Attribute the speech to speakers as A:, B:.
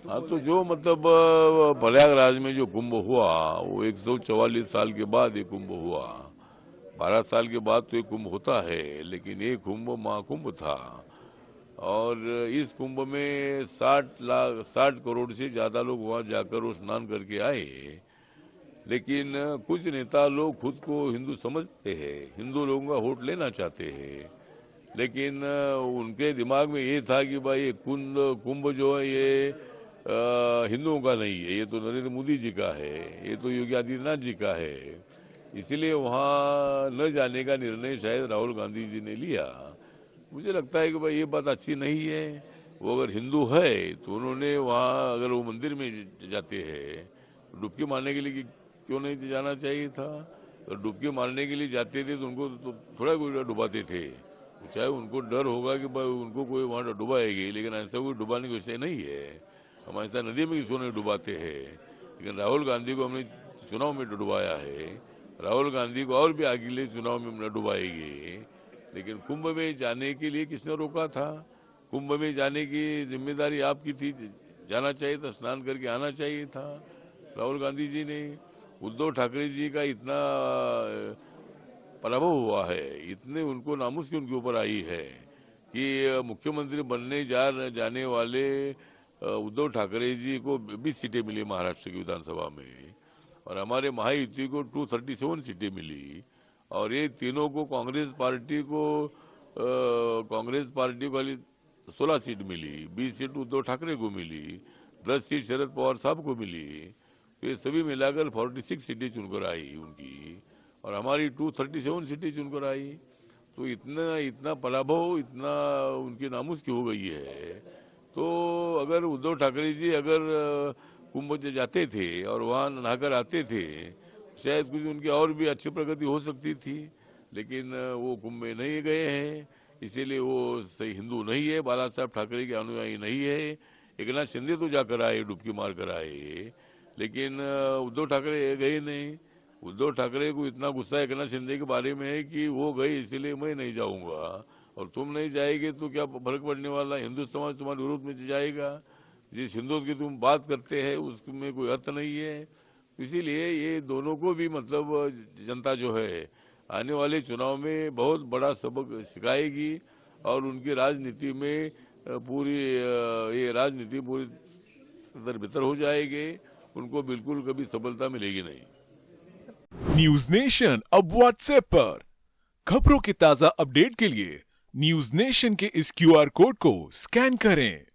A: हाँ, तो जो मतलब प्रयागराज में जो कुंभ हुआ वो 144 साल के बाद ये कुंभ हुआ। 12 साल के बाद तो ये कुंभ होता है, लेकिन ये कुंभ महाकुंभ था। और इस कुंभ में 60 करोड़ से ज्यादा लोग वहां जाकर वो स्नान करके आए। लेकिन कुछ नेता लोग खुद को हिंदू समझते हैं, हिंदू लोगों का वोट लेना चाहते हैं। लेकिन उनके दिमाग में ये था कि भाई ये कुंभ जो है ये हिंदुओं का नहीं है, ये तो नरेंद्र मोदी जी का है, ये तो योगी आदित्यनाथ जी का है। इसीलिए वहां न जाने का निर्णय शायद राहुल गांधी जी ने लिया। मुझे लगता है कि भाई ये बात अच्छी नहीं है। वो अगर हिंदू है तो उन्होंने वहां अगर वो मंदिर में जाते हैं तो डुबकी मारने के लिए क्यों नहीं जाना चाहिए था। तो डुबकी मारने के लिए जाते थे तो उनको तो थोड़ा कोई डुबाते थे। चाहे उनको डर होगा कि भाई उनको कोई वहां डुबाएगी, लेकिन ऐसा कोई डुबाने की विषय नहीं है। हम ऐसा नदी में किसको नहीं डुबाते हैं। लेकिन राहुल गांधी को हमने चुनाव में डुबाया है, राहुल गांधी को और भी अगले चुनाव में न डुबाएगी। लेकिन कुंभ में जाने के लिए किसने रोका था। कुंभ में जाने की जिम्मेदारी आपकी थी, जाना चाहिए था, स्नान करके आना चाहिए था राहुल गांधी जी ने। उद्धव ठाकरे जी का इतना पराभव हुआ है, इतने उनको नामुस की उनके ऊपर आई है कि मुख्यमंत्री बनने जाने वाले उद्धव ठाकरे जी को 20 सीटें मिली महाराष्ट्र की विधानसभा में, और हमारे महायुति को 237 सीटें मिली। और ये तीनों को कांग्रेस पार्टी को खाली 16 सीट मिली, 20 सीट उद्धव ठाकरे को मिली, 10 सीट शरद पवार साहब को मिली। तो ये सभी मिलाकर 46 सीटें चुनकर आई उनकी, और हमारी 237 सीटें चुनकर आई। तो इतना इतना पराभव, इतना उनकी नामुस की हो गई है। तो अगर उद्धव ठाकरे जी अगर कुंभ से जाते थे और वहां नहाकर आते थे, शायद कुछ उनकी और भी अच्छी प्रगति हो सकती थी। लेकिन वो कुंभ में नहीं गए हैं, इसीलिए वो सही हिंदू नहीं है, बाला साहब ठाकरे के अनुयायी नहीं है। एकनाथ शिंदे तो जाकर आए, डुबकी मार कर आए, लेकिन उद्धव ठाकरे गए नहीं। उद्धव ठाकरे को इतना गुस्सा एकनाथ शिंदे के बारे में है कि वो गए इसलिए मैं नहीं जाऊंगा, और तुम नहीं जाएंगे तो क्या फर्क पड़ने वाला, हिंदू समाज तुम्हारे विरोध में जाएगा। जिस हिंदुत्व की तुम बात करते हैं उसमें कोई अर्थ नहीं है। इसीलिए ये दोनों को भी मतलब जनता जो है आने वाले चुनाव में बहुत बड़ा सबक सिखाएगी, और उनकी राजनीति में ये राजनीति पूरी दर बितर हो जाएगी। उनको बिल्कुल कभी सफलता मिलेगी नहीं।
B: न्यूज नेशन अब व्हाट्सएप पर खबरों के ताजा अपडेट के लिए न्यूज नेशन के इस क्यूआर कोड को स्कैन करें।